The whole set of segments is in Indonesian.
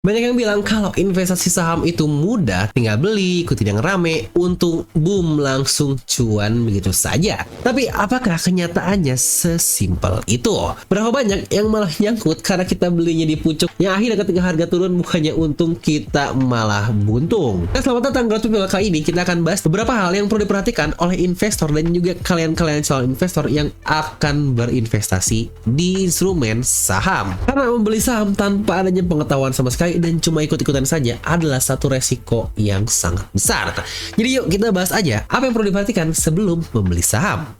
Banyak yang bilang kalau investasi saham itu mudah, tinggal beli, ikutin yang rame, untung, boom, langsung cuan begitu saja. Tapi apakah kenyataannya sesimpel itu? Berapa banyak yang malah nyangkut karena kita belinya di pucuk, yang akhirnya ketika harga turun bukannya untung, kita malah buntung. Nah, selamat datang Growth People. Kali ini kita akan bahas beberapa hal yang perlu diperhatikan oleh investor dan juga kalian-kalian calon investor yang akan berinvestasi di instrumen saham. Karena membeli saham tanpa adanya pengetahuan sama sekali dan cuma ikut-ikutan saja adalah satu resiko yang sangat besar. Jadi yuk kita bahas aja apa yang perlu diperhatikan sebelum membeli saham.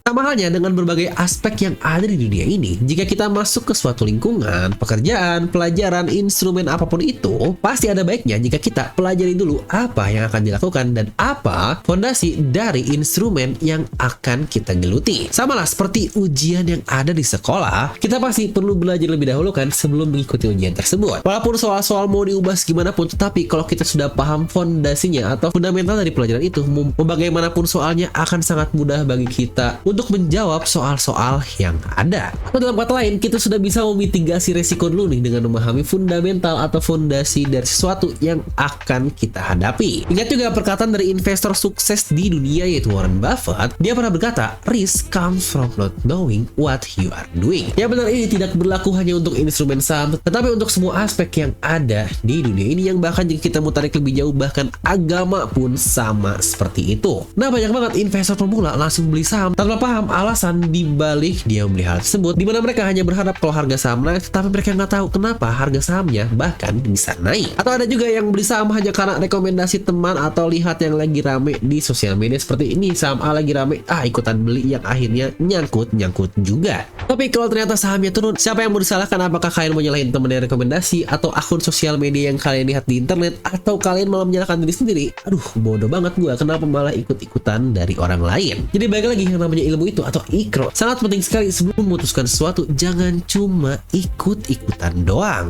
Sama halnya dengan berbagai aspek yang ada di dunia ini, jika kita masuk ke suatu lingkungan, pekerjaan, pelajaran, instrumen apapun itu, pasti ada baiknya jika kita pelajari dulu apa yang akan dilakukan dan apa fondasi dari instrumen yang akan kita geluti. Sama lah seperti ujian yang ada di sekolah, kita pasti perlu belajar lebih dahulu kan sebelum mengikuti ujian tersebut. Walaupun soal-soal mau diubah segimanapun, tetapi kalau kita sudah paham fondasinya atau fundamental dari pelajaran itu, bagaimanapun soalnya akan sangat mudah bagi kita untuk menjawab soal-soal yang ada. Atau dalam kata lain, kita sudah bisa memitigasi resiko dulu nih dengan memahami fundamental atau fondasi dari sesuatu yang akan kita hadapi. Ingat juga perkataan dari investor sukses di dunia yaitu Warren Buffett. Dia pernah berkata, risk comes from not knowing what you are doing. Ya benar, ini tidak berlaku hanya untuk instrumen saham, tetapi untuk semua aspek yang ada di dunia ini, yang bahkan jika kita mau tarik lebih jauh, bahkan agama pun sama seperti itu. Nah, banyak banget investor pemula langsung beli saham tanpa paham alasan dibalik dia membeli hal tersebut, di mana mereka hanya berharap kalau harga saham naik, tapi mereka nggak tahu kenapa harga sahamnya bahkan bisa naik. Atau ada juga yang beli saham hanya karena rekomendasi teman atau lihat yang lagi rame di sosial media seperti ini, saham A lagi rame, ikutan beli, yang akhirnya nyangkut juga. Tapi kalau ternyata sahamnya turun, siapa yang mau disalahkan? Apakah kalian mau nyalahin temen yang rekomendasi, atau akun sosial media yang kalian lihat di internet, atau kalian malah menyalahkan diri sendiri? Aduh, bodoh banget gua, kenapa malah ikut-ikutan dari orang lain? Jadi balik lagi, yang namanya ilmu itu atau ikro sangat penting sekali sebelum memutuskan sesuatu. Jangan cuma ikut-ikutan doang.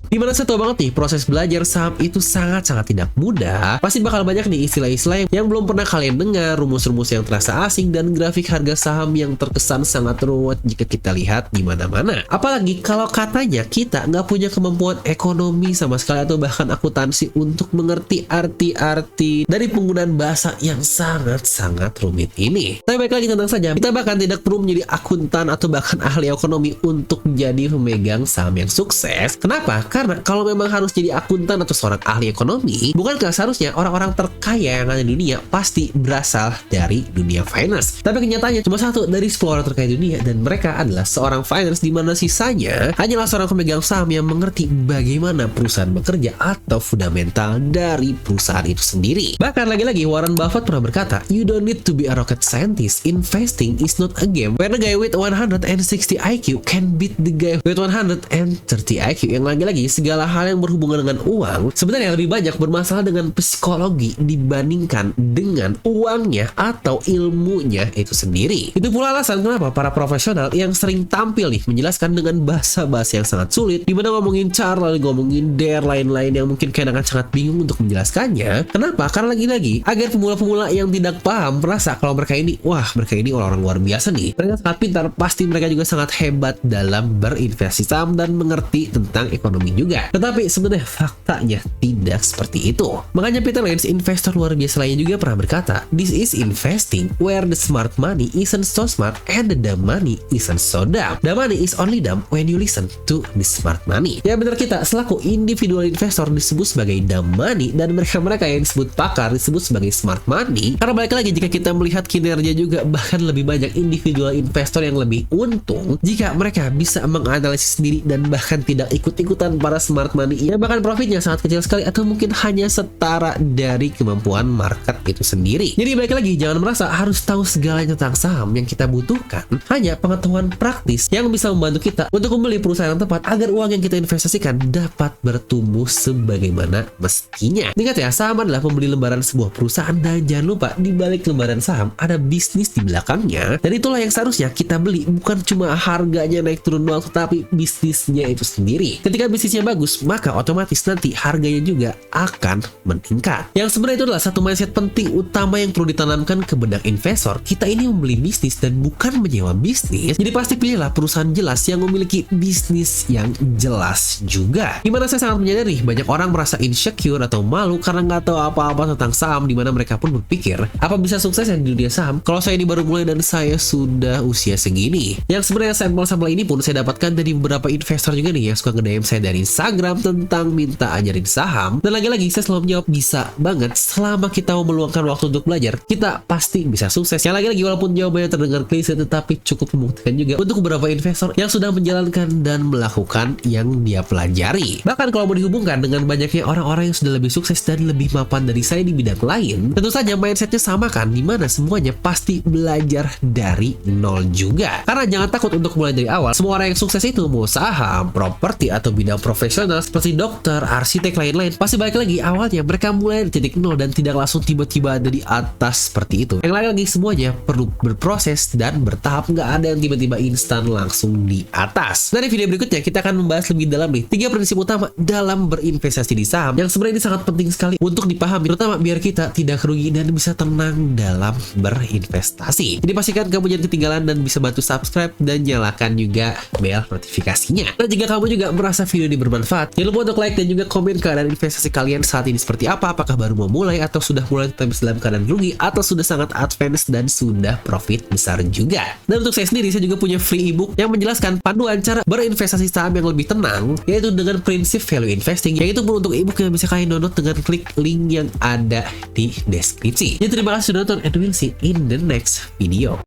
Dimana saya tahu banget nih, proses belajar saham itu sangat-sangat tidak mudah. Pasti bakal banyak nih istilah-istilah yang belum pernah kalian dengar, rumus-rumus yang terasa asing, dan grafik harga saham yang terkesan sangat ruwet jika kita lihat di mana-mana. Apalagi kalau katanya kita nggak punya kemampuan ekonomi sama sekali atau bahkan akuntansi untuk mengerti arti-arti dari penggunaan bahasa yang sangat-sangat rumit ini. Tapi baik lagi, tenang saja, kita bahkan tidak perlu menjadi akuntan atau bahkan ahli ekonomi untuk jadi pemegang saham yang sukses. Kenapa? Karena kalau memang harus jadi akuntan atau seorang ahli ekonomi, bukankah seharusnya orang-orang terkaya yang ada di dunia pasti berasal dari dunia finance? Tapi kenyataannya cuma satu dari 10 orang terkaya di dunia, dan mereka adalah seorang finance, di mana sisanya hanyalah seorang pemegang saham yang mengerti bagaimana perusahaan bekerja atau fundamental dari perusahaan itu sendiri. Bahkan lagi-lagi Warren Buffett pernah berkata, you don't need to be a rocket scientist. Investing is not a game where the guy with 160 IQ can beat the guy with 130 IQ. Yang lagi-lagi, segala hal yang berhubungan dengan uang sebenarnya lebih banyak bermasalah dengan psikologi dibandingkan dengan uangnya atau ilmunya itu sendiri. Itu pula alasan kenapa para profesional yang sering tampil nih menjelaskan dengan bahasa-bahasa yang sangat sulit, dimana ngomongin chart, lalu ngomongin dare, lain-lain yang mungkin kadang-kadang sangat bingung untuk menjelaskannya. Kenapa? Karena lagi-lagi agar pemula-pemula yang tidak paham merasa kalau mereka ini orang-orang luar biasa nih, mereka sangat pintar, pasti mereka juga sangat hebat dalam berinvestasi saham dan mengerti tentang ekonomi juga. Tetapi sebenarnya faktanya tidak seperti itu. Makanya Peter Lynch, investor luar biasa lainnya, juga pernah berkata, this is investing where the smart money isn't so smart and the dumb money isn't so dumb. The money is only dumb when you listen to the smart money. Ya benar, kita selaku individual investor disebut sebagai dumb money, dan mereka yang disebut pakar disebut sebagai smart money. Karena balik lagi, jika kita melihat kinerja juga, bahkan lebih banyak individual investor yang lebih untung jika mereka bisa menganalisis sendiri dan bahkan tidak ikut-ikutan para smart money, ya bahkan profitnya sangat kecil sekali atau mungkin hanya setara dari kemampuan market itu sendiri. Jadi balik lagi, jangan merasa harus tahu segalanya tentang saham. Yang kita butuhkan hanya pengetahuan praktis yang bisa membantu kita untuk membeli perusahaan yang tepat agar uang yang kita investasikan dapat bertumbuh sebagaimana mestinya. Ingat ya, saham adalah pembeli lembaran sebuah perusahaan, dan jangan lupa di balik lembaran saham ada bisnis di belakangnya, dan itulah yang seharusnya kita beli, bukan cuma harganya naik turun doang, tetapi bisnisnya itu sendiri. Ketika bisnisnya bagus, maka otomatis nanti harganya juga akan meningkat. Yang sebenarnya itu adalah satu mindset penting utama yang perlu ditanamkan ke benak investor. Kita ini membeli bisnis dan bukan menyewa bisnis, jadi pasti pilihlah perusahaan jelas yang memiliki bisnis yang jelas juga. Dimana saya sangat menyadari banyak orang merasa insecure atau malu karena nggak tahu apa-apa tentang saham, dimana mereka pun berpikir, apa bisa sukses yang di dunia saham kalau saya ini baru mulai dan saya sudah usia segini. Yang sebenarnya sampel-sampel ini pun saya dapatkan dari beberapa investor juga nih yang suka nge-DM saya dari Instagram tentang minta ajarin saham. Dan lagi-lagi saya selalu menjawab bisa banget, selama kita mau meluangkan waktu untuk belajar, kita pasti bisa sukses. Yang lagi-lagi walaupun jawabannya terdengar klise, tetapi cukup membuktikan juga untuk beberapa investor yang sudah menjalankan dan melakukan yang dia pelajari. Bahkan kalau mau dihubungkan dengan banyaknya orang-orang yang sudah lebih sukses dan lebih mapan dari saya di bidang lain, tentu saja mindsetnya sama kan, dimana semuanya pasti belajar dari nol juga. Karena jangan takut untuk mulai dari awal. Semua orang yang sukses itu mau saham, properti, atau bidang profesional seperti dokter, arsitek, lain-lain, pasti balik lagi awalnya mereka mulai dari titik nol dan tidak langsung tiba-tiba ada di atas seperti itu. Yang lagi semuanya perlu berproses dan bertahap, nggak ada yang tiba-tiba instan langsung di atas. Dari video berikutnya kita akan membahas lebih dalam nih 3 prinsip utama dalam berinvestasi di saham yang sebenarnya ini sangat penting sekali untuk dipahami, terutama biar kita tidak rugi dan bisa tenang dalam berinvestasi. Jadi pastikan kamu jangan ketinggalan dan bisa bantu subscribe dan nyalakan juga bel notifikasinya. Dan jika kamu juga merasa video ini bermanfaat, jangan lupa untuk like dan juga komen keadaan investasi kalian saat ini seperti apa, apakah baru mau mulai atau sudah mulai tapi dalam keadaan rugi atau sudah sangat advance dan sudah profit besar juga. Dan untuk saya sendiri, saya juga punya free ebook yang menjelaskan panduan cara berinvestasi saham yang lebih tenang, yaitu dengan prinsip value investing, yaitu pun untuk ebook yang bisa kalian download dengan klik link yang ada di deskripsi. Jadi terima kasih sudah nonton and we'll see in the next video.